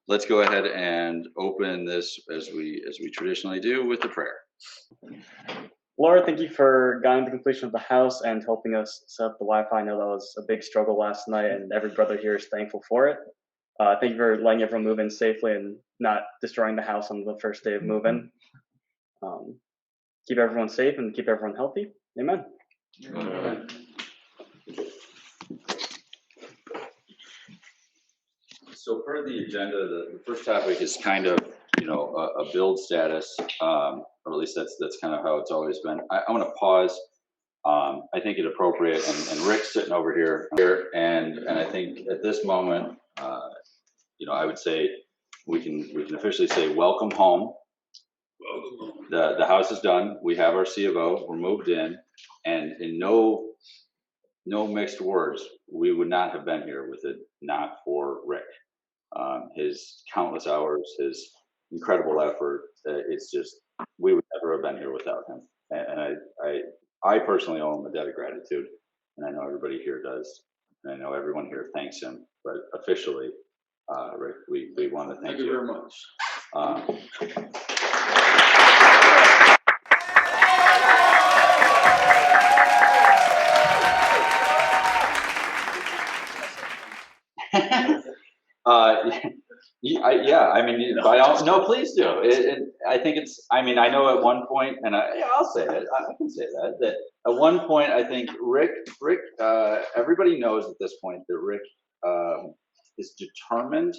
let's go ahead and open this as we traditionally do with the prayer. Lord, thank you for guiding the completion of the house and helping us set up the Wi-Fi. I know that was a big struggle last night, and every brother here is thankful for it. Thank you for letting everyone move in safely and not destroying the house on the first day of move-in. Keep everyone safe and keep everyone healthy. Amen. Amen. So per the agenda, the first topic is kind of, a build status, or at least that's kind of how it's always been. I want to pause. I think it appropriate, and Rick's sitting over here, and I think at this moment, I would say we can officially say welcome home. The house is done. We have our C of O. We're moved in, and in no mixed words, we would not have been here with it not for Rick. His countless hours, his incredible effort. It's just, we would never have been here without him. And I personally owe him a debt of gratitude, and I know everybody here does, and I know everyone here thanks him. But officially, Rick, we want to thank you very much. No, please do. I think it's, I know at one point, and I'll say it, I can say that at one point, I think Rick, everybody knows at this point that Rick is determined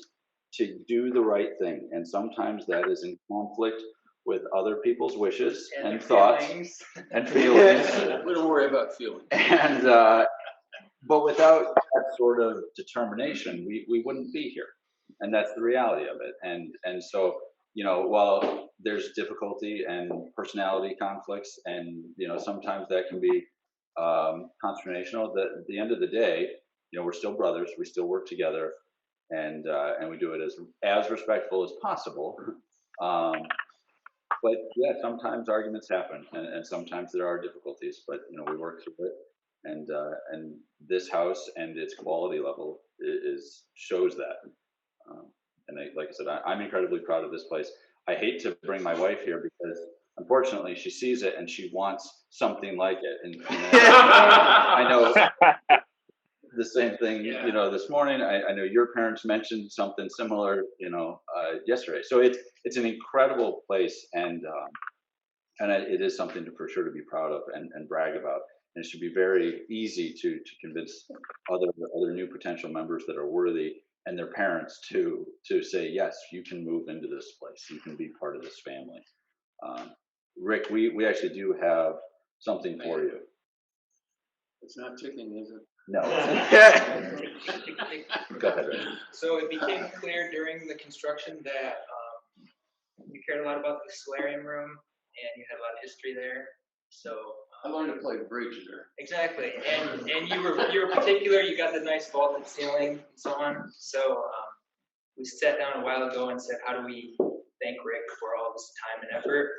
to do the right thing. And sometimes that is in conflict with other people's wishes and thoughts and feelings. We don't worry about feelings. And, but without that sort of determination, we wouldn't be here. And that's the reality of it. And so, while there's difficulty and personality conflicts, and, sometimes that can be consternational, at the end of the day, we're still brothers, we still work together, and we do it as respectful as possible. But yeah, sometimes arguments happen, and sometimes there are difficulties, but, we work through it. And this house and its quality level shows that. And like I said, I'm incredibly proud of this place. I hate to bring my wife here because unfortunately she sees it and she wants something like it. And I know the same thing, this morning. I know your parents mentioned something similar, yesterday. So it's an incredible place, and it is something for sure to be proud of and brag about. And it should be very easy to convince other new potential members that are worthy and their parents to say, yes, you can move into this place. You can be part of this family. Rick, we actually do have something for you. It's not ticking, is it? No. Go ahead, Rick. So it became clear during the construction that you cared a lot about the solarium room, and you had a lot of history there. So I learned to play bridge there. Exactly, and you were particular. You got the nice vaulted ceiling and so on. So we sat down a while ago and said, how do we thank Rick for all this time and effort?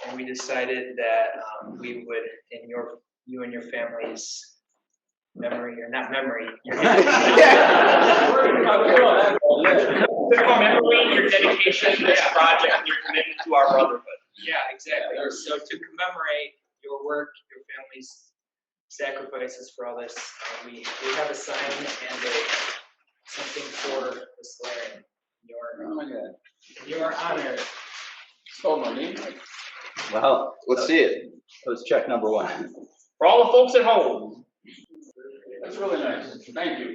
And we decided that we would, in you and your family's memory, or not memory, your memory, your dedication to this project, and your commitment to our brotherhood. Yeah, exactly. So to commemorate your work, your family's sacrifices for all this, we have a sign and something for the solarium. Your honor. Spell my name. Well, let's see it. That was check number one. For all the folks at home. That's really nice. Thank you.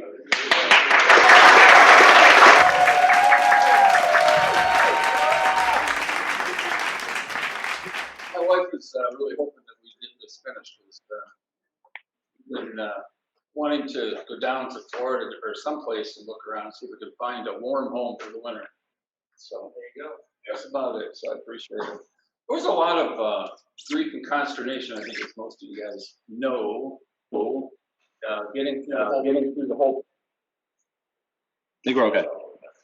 My wife is really hoping that we get this finished. We've been wanting to go down to Florida or someplace and look around, see if we can find a warm home for the winter. So there you go. That's about it. So I appreciate it. There was a lot of grief and consternation, I think, as most of you guys know, getting through the whole. I think we're okay.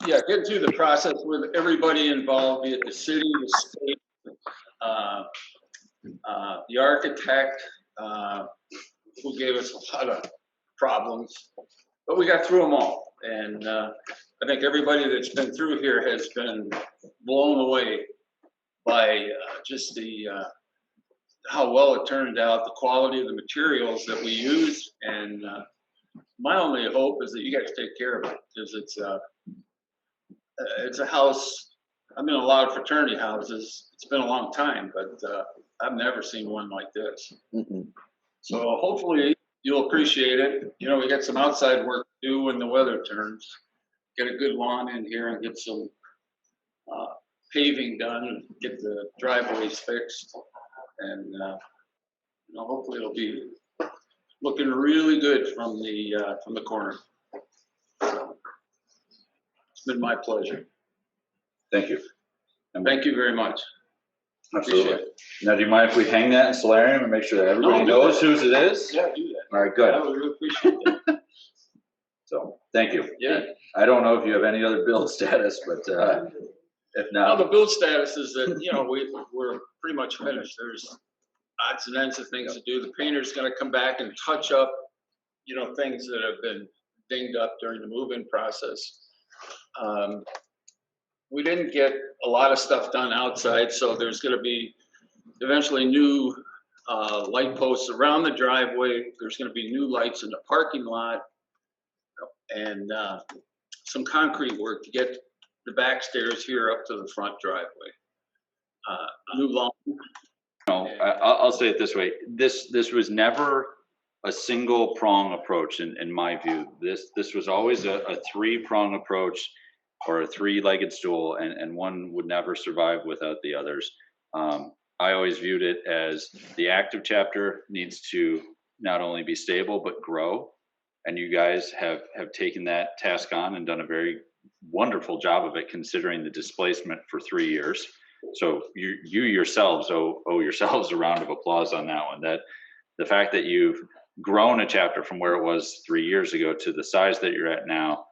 Yeah, getting through the process with everybody involved, be it the city, the state, the architect, who gave us a lot of problems, but we got through them all. And think everybody that's been through here has been blown away by just the how well it turned out, the quality of the materials that we use, and my only hope is that you guys take care of it, because it's a house. I've been in a lot of fraternity houses. It's been a long time, but I've never seen one like this. So hopefully you'll appreciate it. You know, we got some outside work to do when the weather turns. Get a good lawn in here and get some paving done, get the driveways fixed, and you know, hopefully it'll be looking really good from the corner. So, it's been my pleasure. Thank you. And thank you very much. Absolutely. Appreciate it. Now, do you mind if we hang that in solarium and make sure that everybody knows whose it is? Yeah, do that. All right, good. I would really appreciate that. So, thank you. Yeah. I don't know if you have any other build status, but if Now not, the build status is that, you know, we're pretty much finished. There's odds and ends of things to do. The painter's gonna come back and touch up, you know, things that have been dinged up during the move-in process. We didn't get a lot of stuff done outside, so there's gonna be eventually new light posts around the driveway. There's gonna be new lights in the parking lot, and some concrete work to get the back stairs here up to the front driveway. New lawn. I'll say it this way. This was never a single prong approach in my view. This was always a three-prong approach, or a three-legged stool, and one would never survive without the others. I always viewed it as the active chapter needs to not only be stable, but grow. And you guys have taken that task on and done a very wonderful job of it, considering the displacement for 3 years. So you yourselves owe yourselves a round of applause on that one. That the fact that you've grown a chapter from where it was 3 years ago to the size that you're at now,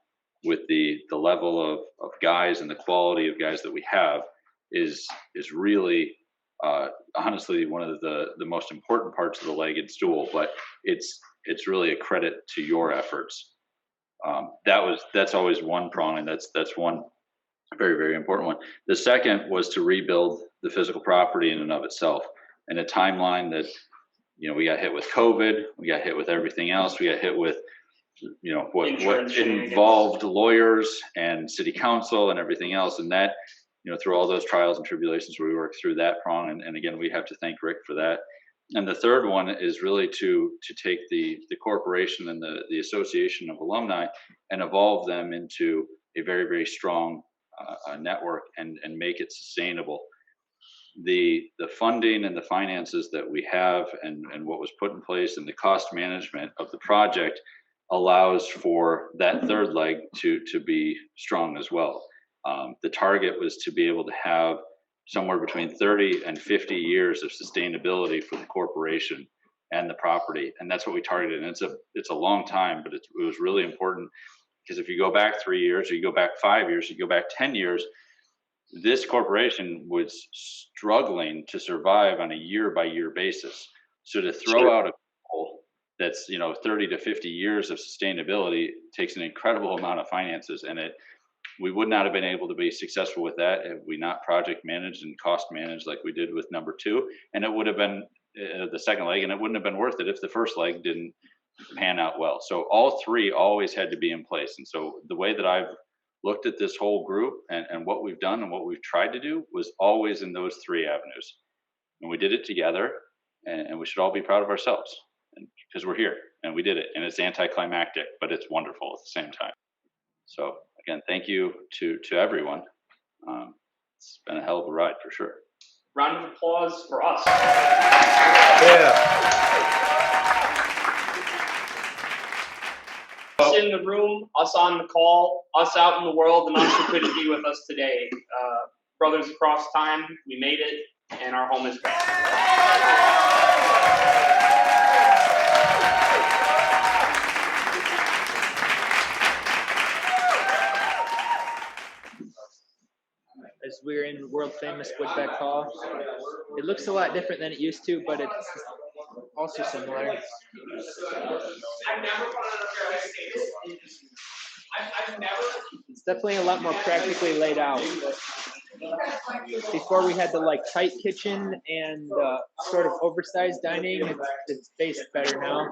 with the level of guys and the quality of guys that we have, is really honestly one of the most important parts of the legged stool. But it's really a credit to your efforts. That's always one prong, and that's one very, very important one. The second was to rebuild the physical property in and of itself, and a timeline that, you know, we got hit with COVID, we got hit with everything else, we got hit with, you know, what involved lawyers and city council and everything else, and that, you know, through all those trials and tribulations, we worked through that prong, and again, we have to thank Rick for that. And the third one is really to take the corporation and the association of alumni and evolve them into a very, very strong network and make it sustainable. The funding and the finances that we have and what was put in place and the cost management of the project allows for that third leg to be strong as well. The target was to be able to have somewhere between 30 and 50 years of sustainability for the corporation and the property, and that's what we targeted. And it's a long time, but it was really important, because if you go back 3 years, or you go back 5 years, you go back 10 years, this corporation was struggling to survive on a year-by-year basis. So to throw out a goal that's, you know, 30 to 50 years of sustainability takes an incredible amount of finances, and we would not have been able to be successful with that if we not project managed and cost managed like we did with number 2. And it would have been the second leg, and it wouldn't have been worth it if the first leg didn't pan out well. So all three always had to be in place. And so the way that I've looked at this whole group and what we've done and what we've tried to do was always in those three avenues. And we did it together, and we should all be proud of ourselves, because we're here and we did it. And it's anticlimactic, but it's wonderful at the same time. So again, thank you to everyone. It's been a hell of a ride for sure. Round of applause for us. Yeah. Us in the room, us on the call, us out in the world, the ones who couldn't be with us today. Brothers across time, we made it, and our home is back. As we're in world famous Woodbeck Hall. It looks a lot different than it used to, but it's also similar. I've never. It's definitely a lot more practically laid out. Before we had the like tight kitchen and sort of oversized dining. It's spaced better now.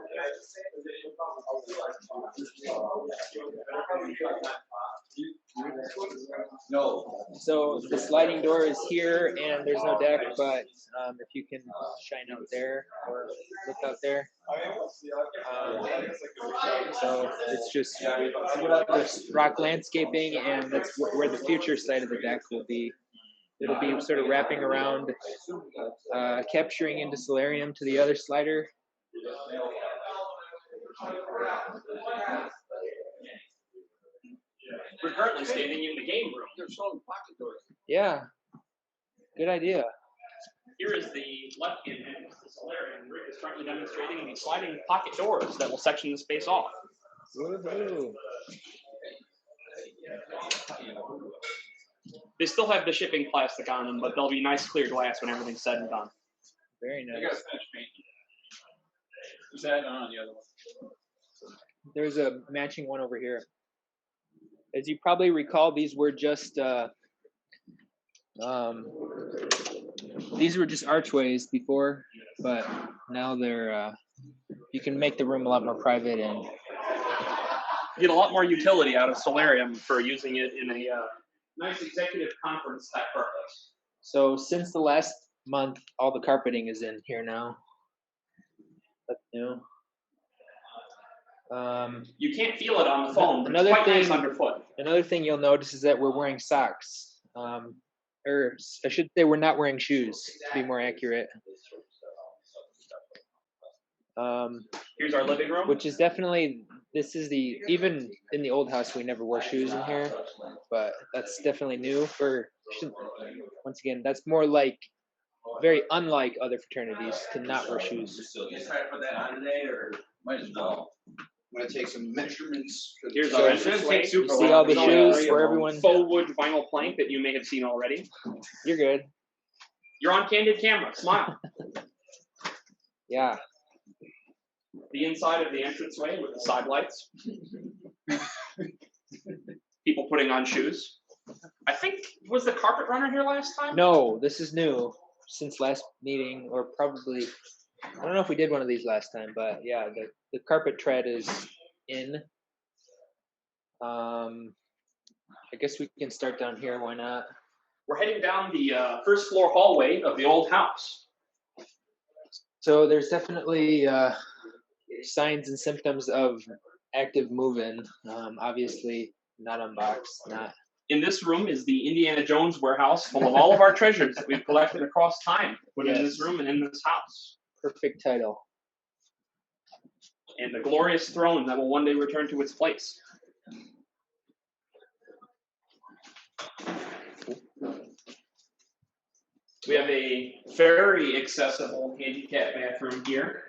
So the sliding door is here, and there's no deck, but if you can shine out there or look out there. So it's just there's rock landscaping, and that's where the future side of the deck will be. It'll be sort of wrapping around, capturing into solarium to the other slider. We're currently standing in the game room. They're showing pocket doors. Yeah, good idea. Here is the left-hand entrance to solarium. Rick is currently demonstrating the sliding pocket doors that will section the space off. Woohoo. They still have the shipping plastic on them, but they'll be nice clear glass when everything's said and done. Very You nice. gotta finish painting. Is that on the other one? There's a matching one over here. As you probably recall, these were just archways before, but now they're you can make the room a lot more private and You get a lot more utility out of solarium for using it in a nice executive conference type purpose. so since the last month, all the carpeting is in here now. That's new. You can't feel it on the phone, but it's Another quite nice thing- underfoot. Another thing you'll notice is that we're wearing socks. Or I should say we're not wearing shoes, to be more accurate. Here's our living room. Which is definitely, even in the old house, we never wore shoes in here, but that's definitely new once again, that's more like, very unlike other fraternities to not wear shoes. So you try to put that on today, or might as well. I'm gonna take some measurements. Here's So our it's entranceway. You see all the shoes for everyone? Faux wood vinyl plank that you may have seen already. You're good. You're on candid camera. Smile. Yeah. The inside of the entranceway with the side lights. People putting on shoes. I think, was the carpet runner here last time? No, this is new since last meeting, or probably, I don't know if we did one of these last time, but yeah, the carpet tread is in. I guess we can start down here, why not? We're heading down the first floor hallway of the old house. So there's definitely signs and symptoms of active move-in. Obviously not unboxed, not. In this room is the Indiana Jones warehouse full of all of our treasures that we've collected across time, put in this room and in this house. Perfect title. And the glorious throne that will one day return to its place. We have a very accessible handicap bathroom here.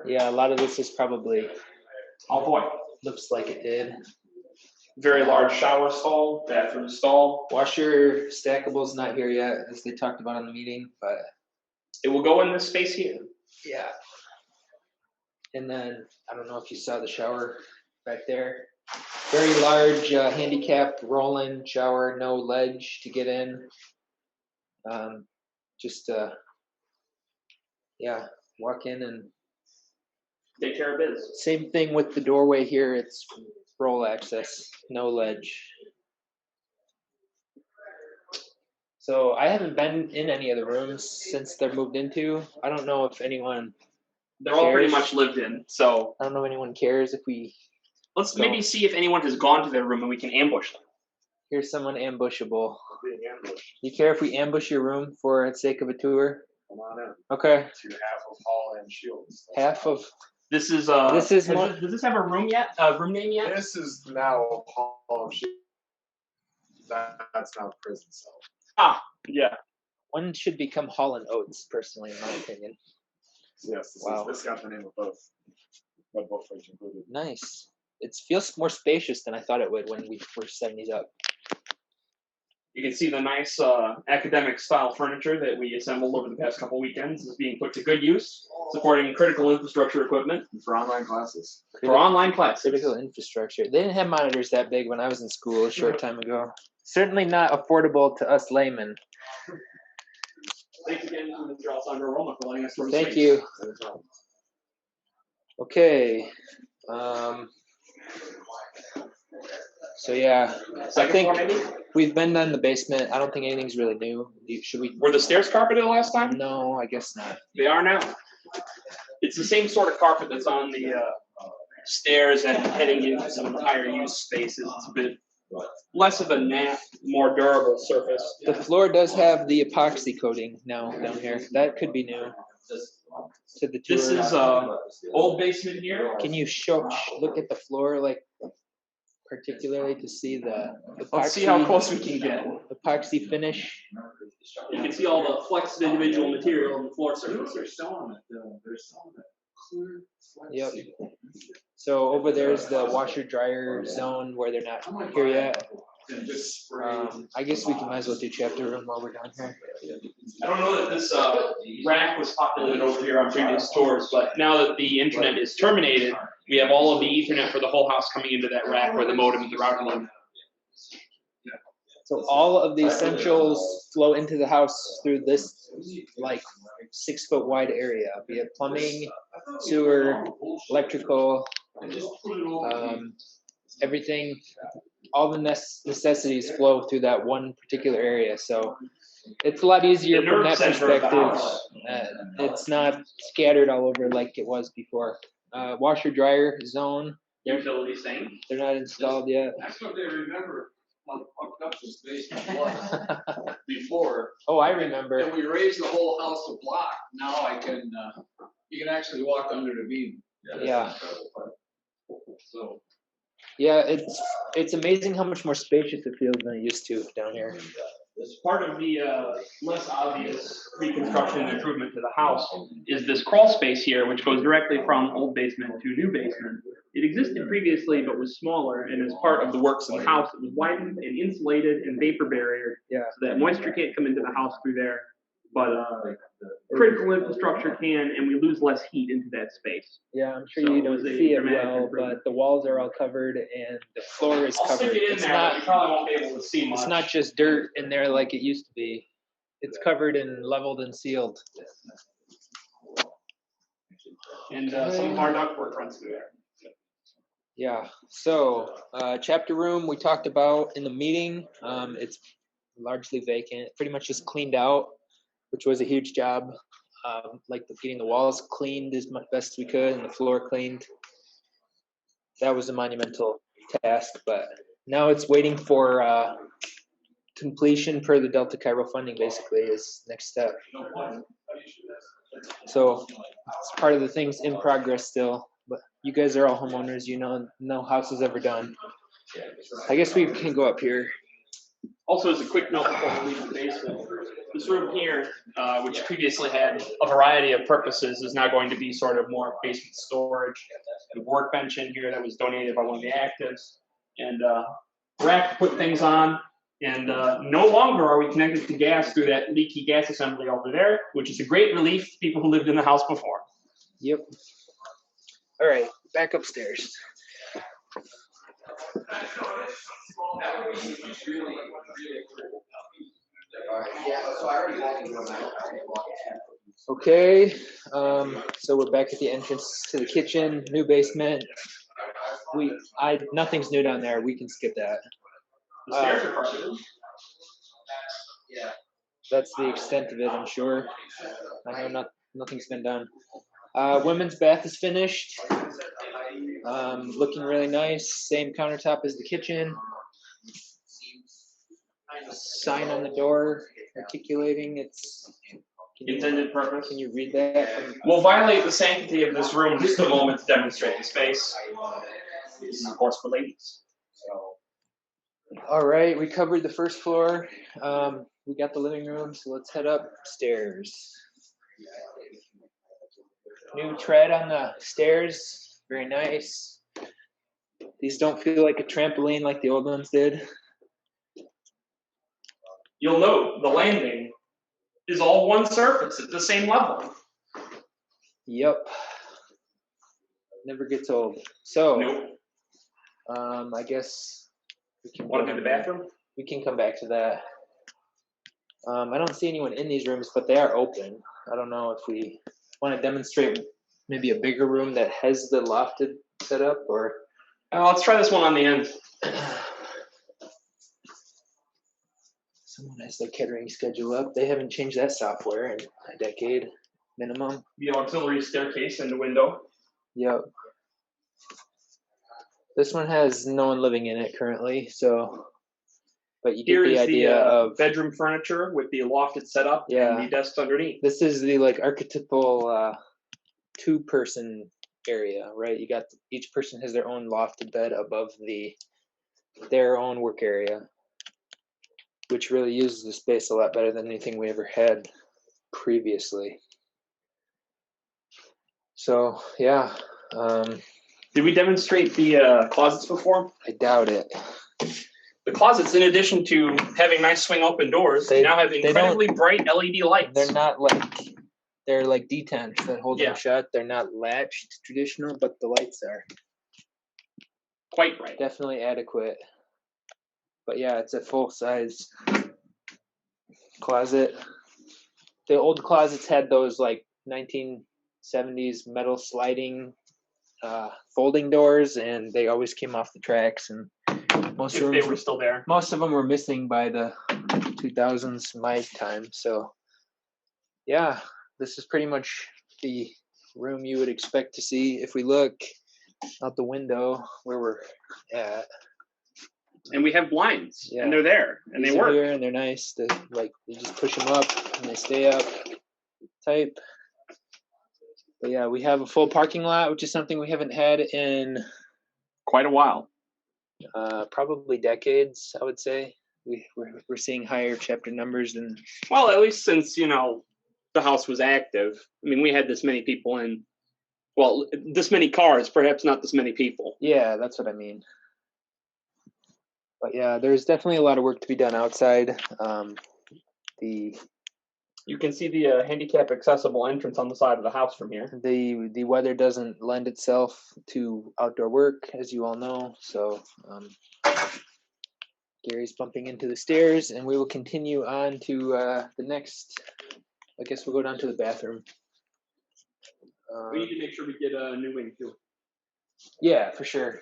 Yeah, a lot of this is probably, Oh boy. looks like it did. Very large shower stall, bathroom stall. Washer stackable's not here yet, as they talked about in the meeting, but It will go in this space here. yeah. And then, I don't know if you saw the shower back there. Very large handicapped roll-in shower, no ledge to get in. Yeah, walk in and Take care of biz. same thing with the doorway here, it's roll access, no ledge. So I haven't been in any of the rooms since they're moved into. I don't know if anyone, They're all pretty Chairs. much lived in, so I don't know if anyone cares if we let's Go. maybe see if anyone has gone to their room and we can ambush them. hear someone ambushable. You care if we ambush your room for the sake of a tour? Come on in. Okay, To half of Hall and Shields. half of, This is does this have a room yet? A room name yet? This is now Hall of Shields. That's now prison cell. Ah, yeah. one should become Hall and Oates, personally, in my opinion. Yes, Wow. this got the name of both. But both flags included. Nice. It feels more spacious than I thought it would when we first setting these up. You can see the nice academic style furniture that we assembled over the past couple weekends is being put to good use, supporting critical infrastructure equipment For online classes. for online classes. Critical infrastructure. They didn't have monitors that big when I was in school a short time ago. Certainly not affordable to us laymen. Thanks again to Mr. Alessandro Roma for letting us sort of Thank space. you. Okay. So yeah, I Second floor, think maybe? we've been done the basement. I don't think anything's really new. Should we? Were the stairs carpeted last time? No, I guess not. They are now. It's the same sort of carpet that's on the stairs and heading into some of the higher use spaces. It's a bit less of a nap, more durable surface. The floor does have the epoxy coating now down here. That could be new. To the This tour. is old basement here. Can you look at the floor, like particularly to see the epoxy, Let's see how close we can get. epoxy finish? You can see all the flexed individual material on the floor surface. Yep. So over there's the washer dryer zone where they're not here yet. I guess we might as well do chapter room while we're down here. I don't know that this rack was populated over here on previous tours, but now that the internet is terminated, we have all of the Ethernet for the whole house coming into that rack where the modem and the router live. So all of the essentials flow into the house through this like 6 foot wide area, be it plumbing, sewer, electrical, everything, all the necessities flow through that one particular area. So it's a lot easier The from nerve that center of the perspective. house. It's not scattered all over like it was before. Washer dryer zone, Utility same. they're not installed yet. That's what they remember, how fucked up this basement was before. Oh, I remember. And we raised the whole house a block. Now I can, you can actually walk under the beam. Yeah. So. Yeah, it's amazing how much more spacious it feels than it used to down here. Part of the less obvious reconstruction and improvement to the house is this crawl space here, which goes directly from old basement to new basement. It existed previously, but was smaller, and as part of the works of the house, it was widened and insulated and vapor barriered, Yeah. so that moisture can't come into the house through there, but critical infrastructure can, and we lose less heat into that space. Yeah, I'm sure So you it was don't a see it dramatic well, improvement. but the walls are all covered and the floor is I'll covered. stick it in It's there, but you not probably won't be able to see much. it's not just dirt in there like it used to be. It's covered and leveled and sealed. And some of our ductwork runs through there. Yeah. So chapter room we talked about in the meeting. It's largely vacant, pretty much just cleaned out, which was a huge job. Like getting the walls cleaned as much best we could and the floor cleaned. That was a monumental task, but now it's waiting for completion per the Delta Cairo funding, basically, is next step. So it's part of the things in progress still, but you guys are all homeowners, you know, no house is ever done. I guess we can go up here. Also, as a quick note before we leave the basement, this room here, which previously had a variety of purposes, is now going to be sort of more basement storage. The workbench in here that was donated by one of the actives, and rack to put things on. And no longer are we connected to gas through that leaky gas assembly over there, which is a great relief to people who lived in the house before. Yep. All right, back upstairs. Okay, so we're back at the entrance to the kitchen, new basement. Nothing's new down there. We can skip that. The stairs are carpeted. That's the extent of it, I'm sure. I know nothing's been done. Women's bath is finished. Looking really nice. Same countertop as the kitchen. Sign on the door articulating its Intended purpose. Can you read that? We'll violate the sanctity of this room just a moment to demonstrate the space. This is, of course, for ladies. All right, we covered the first floor. We got the living room, so let's head upstairs. New tread on the stairs, very nice. These don't feel like a trampoline like the old ones did. you'll note the landing is all one surface at the same level. Yep. Never gets old. So, Nope. I guess we can Want to do the bathroom? We can come back to that. I don't see anyone in these rooms, but they are open. I don't know if we want to demonstrate maybe a bigger room that has the lofted setup, or Let's try this one on the end. someone has their catering schedule up. They haven't changed that software in a decade minimum. The auxiliary staircase and the window. Yep. This one has no one living in it currently, so but you get Here the is idea the of bedroom furniture with the lofted setup Yeah. and the desks underneath. this is the like archetypal two-person area, right? You got each person has their own lofted bed above their own work area, which really uses the space a lot better than anything we ever had previously. So yeah, Did we demonstrate the closets before? I doubt it. The closets, in addition to having nice swing open doors, They- now have they incredibly bright LED lights. They're not like they're like detached that hold Yeah. them shut. They're not latched traditional, but the lights are Quite bright. definitely adequate. But yeah, it's a full size closet. The old closets had those like 1970s metal sliding folding doors, and they always came off the tracks, and most If they rooms were still there. most of them were missing by the 2000s my time. So yeah, this is pretty much the room you would expect to see if we look out the window where we're at. And we have blinds, Yeah. and they're there, and These they are work. here and they're nice. They like you just push them up and they stay up type. But yeah, we have a full parking lot, which is something we haven't had in Quite a while. probably decades, I would say. We're seeing higher chapter numbers than Well, at least since, the house was active. I mean, we had this many people in, well, this many cars, perhaps not this many people. yeah, that's what I mean. But yeah, there's definitely a lot of work to be done outside. You can see the handicap accessible entrance on the side of the house from here. The weather doesn't lend itself to outdoor work, as you all know. So Gary's bumping into the stairs, and we will continue on to the next. I guess we'll go down to the bathroom. We need to make sure we get a new wing too. Yeah, for sure.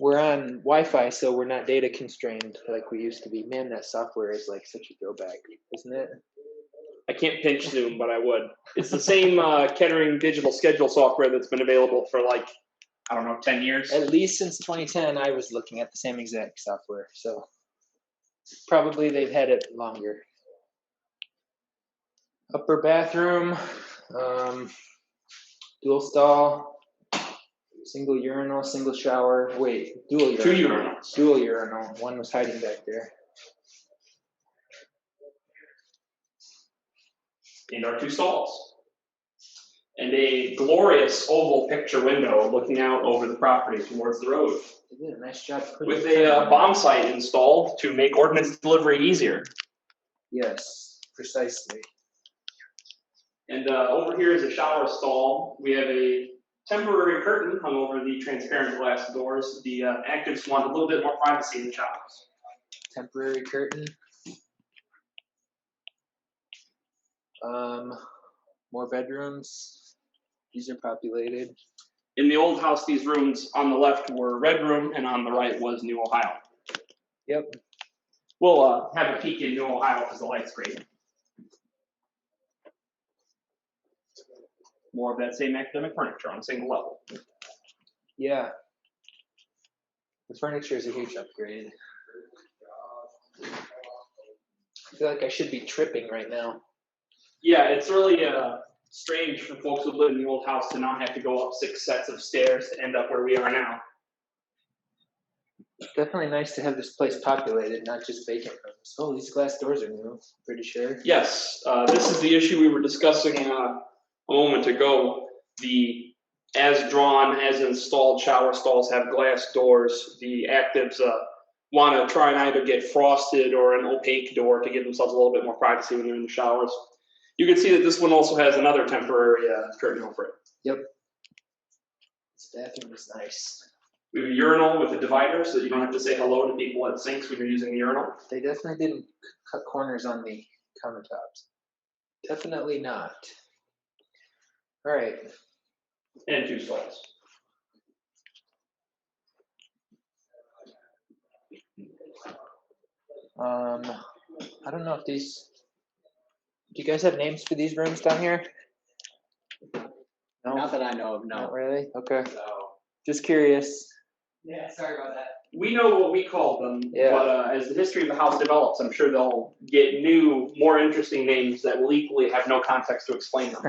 We're on Wi-Fi, so we're not data constrained like we used to be. Man, that software is like such a throwback, isn't it? I can't pinch zoom, but I would. It's the same Kettering digital schedule software that's been available for 10 years. At least since 2010, I was looking at the same exact software. So probably they've had it longer. Upper bathroom, dual stall, single urinal, single shower. Wait, dual urinal. 2 urinals. Dual urinal. One was hiding back there. And our 2 stalls. And a glorious oval picture window looking out over the property towards the road. They did a nice job putting With it a on. bomb sight installed to make ordnance delivery easier. Yes, precisely. And over here is a shower stall. We have a temporary curtain hung over the transparent glass doors. The actives want a little bit more privacy in the showers. Temporary curtain. More bedrooms. These are populated. In the old house, these rooms on the left were Red Room, and on the right was New Ohio. Yep. We'll have a peek in New Ohio because the light's great. More of that same academic furniture on a single level. Yeah. The furniture is a huge upgrade. I feel like I should be tripping right now. Yeah, it's really strange for folks who live in the old house to not have to go up 6 sets of stairs to end up where we are now. It's definitely nice to have this place populated, not just vacant rooms. Oh, these glass doors are new, pretty sure. Yes, this is the issue we were discussing a moment ago. The as drawn, as installed shower stalls have glass doors. The actives want to try and either get frosted or an opaque door to give themselves a little bit more privacy when they're in the showers. You can see that this one also has another temporary curtain over it. Yep. This bathroom is nice. We have a urinal with a divider so that you don't have to say hello to people at sinks when you're using the urinal. They definitely didn't cut corners on the countertops. Definitely not. All right. And 2 stalls. I don't know if these. Do you guys have names for these rooms down here? No, Not that I know of, no. not really. Okay. So, Just curious. Yeah, sorry about that. We know what we call them, Yeah. but as the history of the house develops, I'm sure they'll get new, more interesting names that will equally have no context to explain them.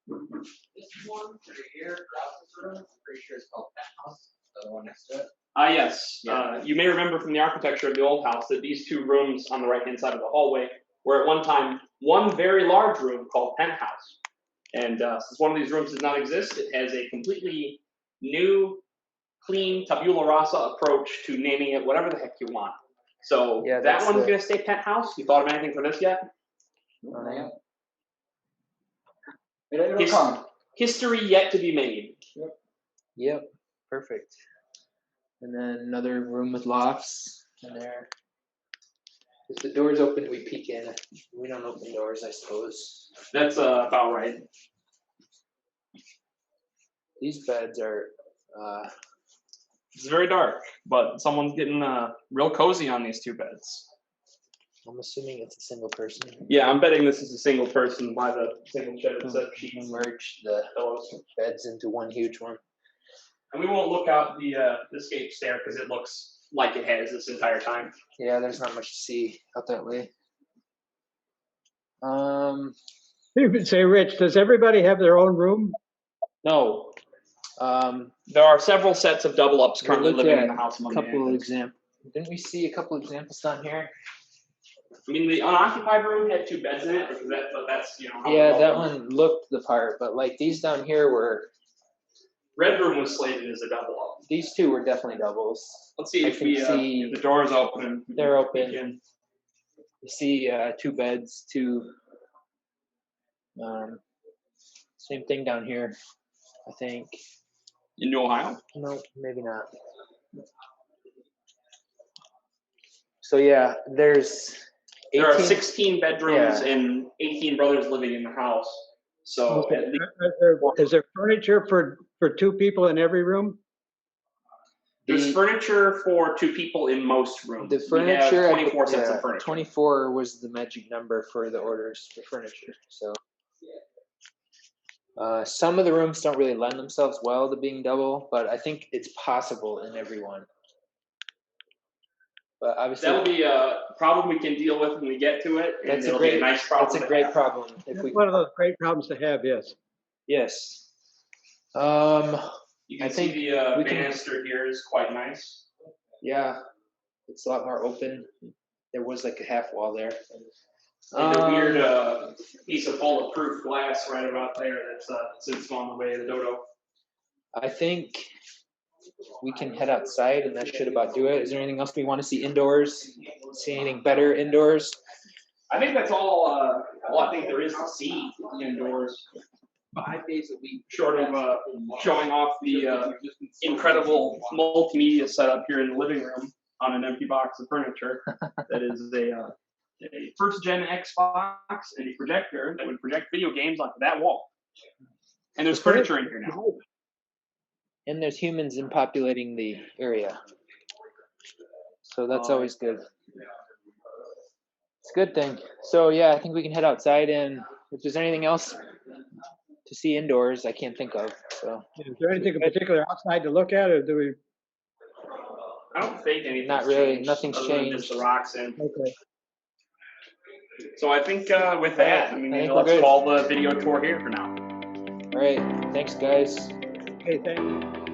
this one right here, across this room, I'm pretty sure it's called Penthouse, the one next to it. Yes. You may remember from the architecture of the old house that these 2 rooms on the right-hand side of the hallway were at one time one very large room called Penthouse. And since one of these rooms does not exist, it has a completely new, clean tabula rasa approach to naming it whatever the heck you want. So Yeah, that that's one's the- going to stay Penthouse. You thought of anything for this yet? It'll come. History yet to be made. Yep. Perfect. And then another room with lofts in there. If the door's open, we peek in. We don't open doors, I suppose. That's about right. These beds are. It's very dark, but someone's getting real cozy on these 2 beds. I'm assuming it's a single person. Yeah, I'm betting this is a single person by the single shed set of sheets. Merge the Pillows. beds into one huge one. And we won't look out the escape stair because it looks like it has this entire time. Yeah, there's not much to see out that way. You could say, Rich, does everybody have their own room? No. There are several sets of double ups currently looked living at in the house. a couple of examples. Didn't we see a couple examples down here? I mean, the unoccupied room had 2 beds in it, but that's, you know. how Yeah, it that all- one looked the part, but like these down here were. Red room was slated as a double up. These 2 were definitely doubles. Let's see I if can we see- if the door's open. They're open. Again. You see 2 beds, 2. Same thing down here, I think. In New Ohio. No, maybe not. So yeah, there's 18. There are 16 bedrooms Yeah. and 18 brothers living in the house. So Okay. at least Is there furniture for 2 people in every room? there's furniture for 2 people in most rooms. The We furniture, have 24 sets of furniture. 24 was the magic number for the orders for furniture. So some of the rooms don't really lend themselves well to being double, but I think it's possible in every one. But obviously, That'll be a problem we can deal with when we get to it. And That's a it'll great- be a nice problem. that's a to great have. problem. If It's we, one of those great problems to have, yes. yes. You can I think see the we can- banister here is quite nice. Yeah, it's a lot more open. There was like a half wall there. And a weird piece of bulletproof glass right about there that's since gone the way of the dodo. I think we can head outside and that should about do it. Is there anything else we want to see indoors? See anything better indoors? I think that's all I think there is to see indoors. 5 days a week. Short of showing off the incredible multimedia setup here in the living room on an empty box of furniture. That is a first-gen Xbox and a projector that would project video games onto that wall. And there's furniture in here now. And there's humans in populating the area. So that's always good. It's a good thing. So yeah, I think we can head outside, and if there's anything else to see indoors, I can't think of. So Is there anything in particular outside to look at, or do we? I don't think anything's Not really, changed nothing's other than just changed. the rocks in. Okay. So I think with that, I mean, I think we're let's good. call the video tour here for now. all right, thanks guys. Okay, thank you.